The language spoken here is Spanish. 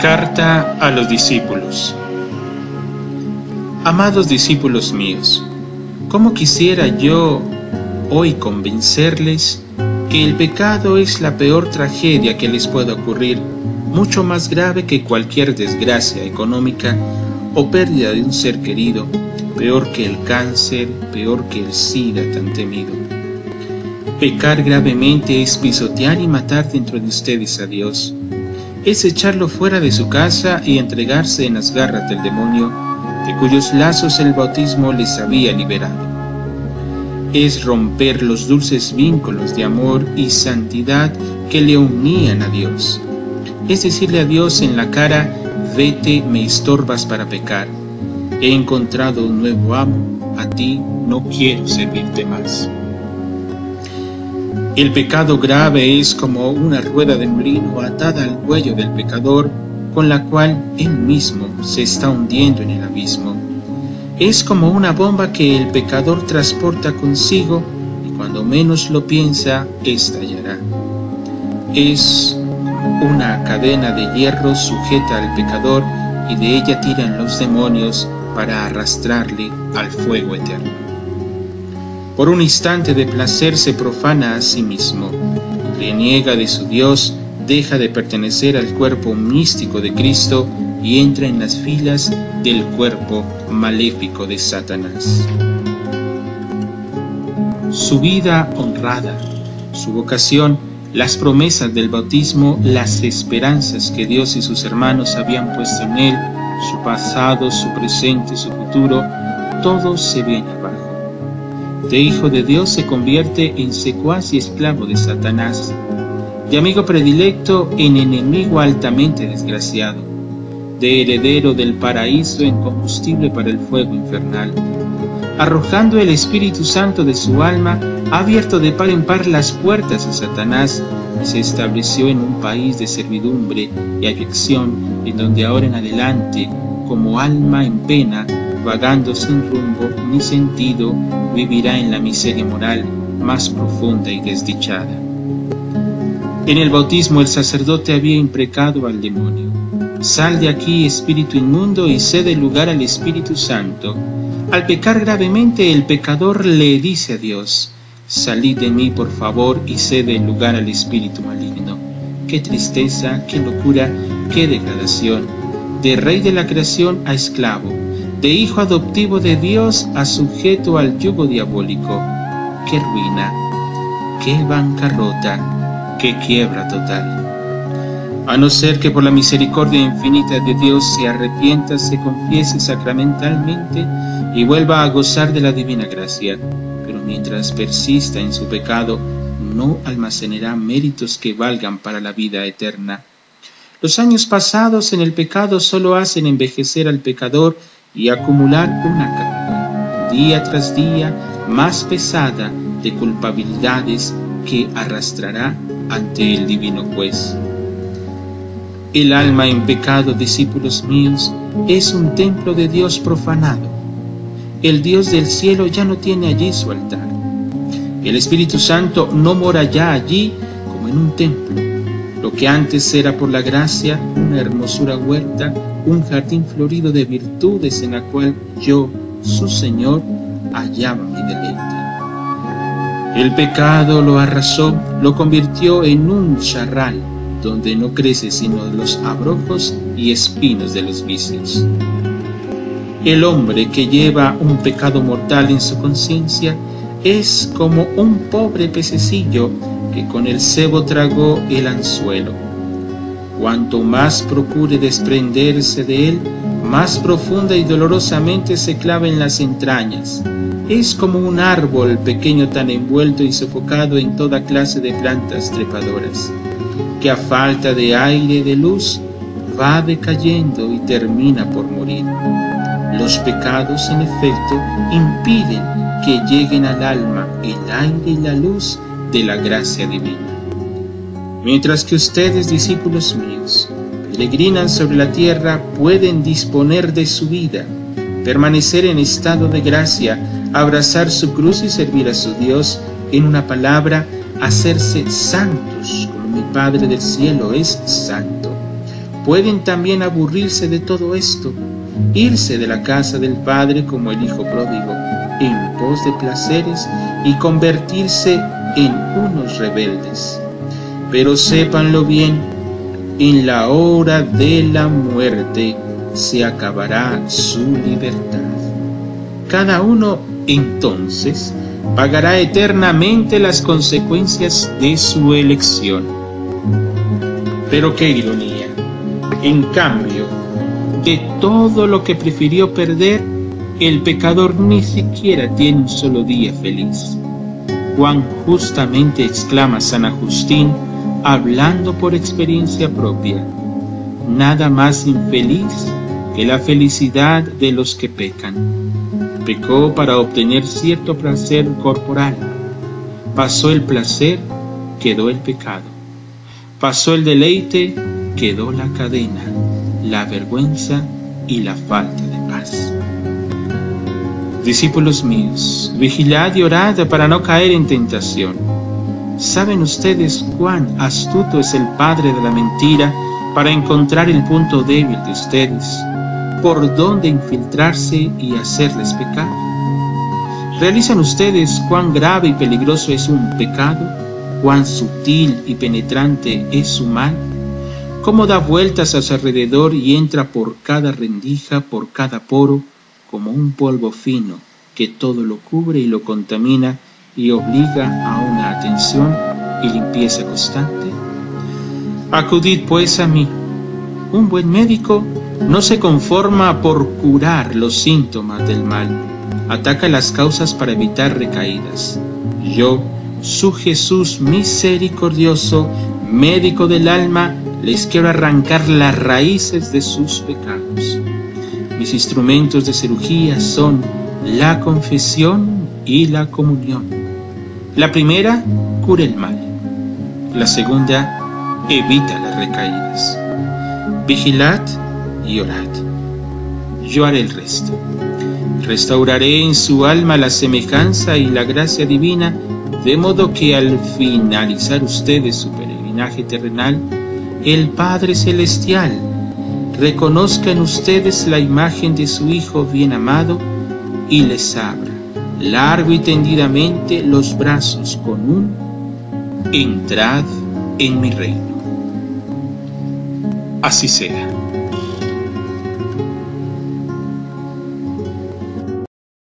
Carta a los discípulos. Amados discípulos míos, ¿cómo quisiera yo hoy convencerles que el pecado es la peor tragedia que les pueda ocurrir, mucho más grave que cualquier desgracia económica o pérdida de un ser querido, peor que el cáncer, peor que el SIDA tan temido? Pecar gravemente es pisotear y matar dentro de ustedes a Dios. Es echarlo fuera de su casa y entregarse en las garras del demonio, de cuyos lazos el bautismo les había liberado. Es romper los dulces vínculos de amor y santidad que le unían a Dios. Es decirle a Dios en la cara: vete, me estorbas para pecar. He encontrado un nuevo amo, a ti no quiero servirte más. El pecado grave es como una rueda de molino atada al cuello del pecador, con la cual él mismo se está hundiendo en el abismo. Es como una bomba que el pecador transporta consigo y cuando menos lo piensa, estallará. Es una cadena de hierro sujeta al pecador y de ella tiran los demonios para arrastrarle al fuego eterno. Por un instante de placer se profana a sí mismo, reniega de su Dios, deja de pertenecer al cuerpo místico de Cristo y entra en las filas del cuerpo maléfico de Satanás. Su vida honrada, su vocación, las promesas del bautismo, las esperanzas que Dios y sus hermanos habían puesto en él, su pasado, su presente, su futuro, todo se viene abajo. De hijo de Dios se convierte en secuaz y esclavo de Satanás, de amigo predilecto en enemigo altamente desgraciado, de heredero del paraíso en combustible para el fuego infernal. Arrojando el Espíritu Santo de su alma, ha abierto de par en par las puertas a Satanás y se estableció en un país de servidumbre y abyección, en donde ahora en adelante, como alma en pena, vagando sin rumbo ni sentido, vivirá en la miseria moral más profunda y desdichada. En el bautismo el sacerdote había imprecado al demonio: sal de aquí, espíritu inmundo, y cede lugar al Espíritu Santo. Al pecar gravemente, el pecador le dice a Dios: salid de mí, por favor, y cede el lugar al espíritu maligno. Qué tristeza, qué locura, qué degradación. De rey de la creación a esclavo, de hijo adoptivo de Dios a sujeto al yugo diabólico. ¡Qué ruina! ¡Qué bancarrota! ¡Qué quiebra total! A no ser que por la misericordia infinita de Dios se arrepienta, se confiese sacramentalmente y vuelva a gozar de la divina gracia. Pero mientras persista en su pecado, no almacenará méritos que valgan para la vida eterna. Los años pasados en el pecado solo hacen envejecer al pecador y acumular una carga, día tras día, más pesada de culpabilidades que arrastrará ante el divino juez. El alma en pecado, discípulos míos, es un templo de Dios profanado. El Dios del cielo ya no tiene allí su altar. El Espíritu Santo no mora ya allí como en un templo. Lo que antes era por la gracia una hermosura huerta, un jardín florido de virtudes en la cual yo, su Señor, hallaba mi deleite. El pecado lo arrasó, lo convirtió en un charral donde no crece sino los abrojos y espinos de los vicios. El hombre que lleva un pecado mortal en su conciencia es como un pobre pececillo que con el cebo tragó el anzuelo. Cuanto más procure desprenderse de él, más profunda y dolorosamente se clava en las entrañas. Es como un árbol pequeño tan envuelto y sofocado en toda clase de plantas trepadoras, que a falta de aire y de luz va decayendo y termina por morir. Los pecados, en efecto, impiden que lleguen al alma el aire y la luz de la gracia divina. Mientras que ustedes, discípulos míos, peregrinan sobre la tierra, pueden disponer de su vida, permanecer en estado de gracia, abrazar su cruz y servir a su Dios, en una palabra, hacerse santos, como mi Padre del cielo es santo. pueden también aburrirse de todo esto, irse de la casa del Padre como el Hijo pródigo, en pos de placeres y convertirse en unos rebeldes. Pero sépanlo bien, en la hora de la muerte se acabará su libertad. Cada uno entonces pagará eternamente las consecuencias de su elección. Pero qué ironía, en cambio, de todo lo que prefirió perder, el pecador ni siquiera tiene un solo día feliz. Cuán justamente exclama San Agustín, hablando por experiencia propia: nada más infeliz que la felicidad de los que pecan. Pecó para obtener cierto placer corporal. Pasó el placer, quedó el pecado. Pasó el deleite, quedó la cadena, la vergüenza y la falta de paz. Discípulos míos, vigilad y orad para no caer en tentación. ¿Saben ustedes cuán astuto es el padre de la mentira para encontrar el punto débil de ustedes, por dónde infiltrarse y hacerles pecar? ¿Realizan ustedes cuán grave y peligroso es un pecado? ¿Cuán sutil y penetrante es su mal? ¿Cómo da vueltas a su alrededor y entra por cada rendija, por cada poro, como un polvo fino que todo lo cubre y lo contamina y obliga a una atención y limpieza constante? Acudid pues a mí. Un buen médico no se conforma por curar los síntomas del mal, ataca las causas para evitar recaídas. Yo, su Jesús misericordioso, médico del alma, les quiero arrancar las raíces de sus pecados. Mis instrumentos de cirugía son la confesión y la comunión. La primera cura el mal, la segunda evita las recaídas. Vigilad y orad. Yo haré el resto. Restauraré en su alma la semejanza y la gracia divina, de modo que al finalizar ustedes su peregrinaje terrenal, el Padre Celestial reconozca en ustedes la imagen de su Hijo bien amado y les abra largo y tendidamente los brazos con un: entrad en mi reino. Así sea.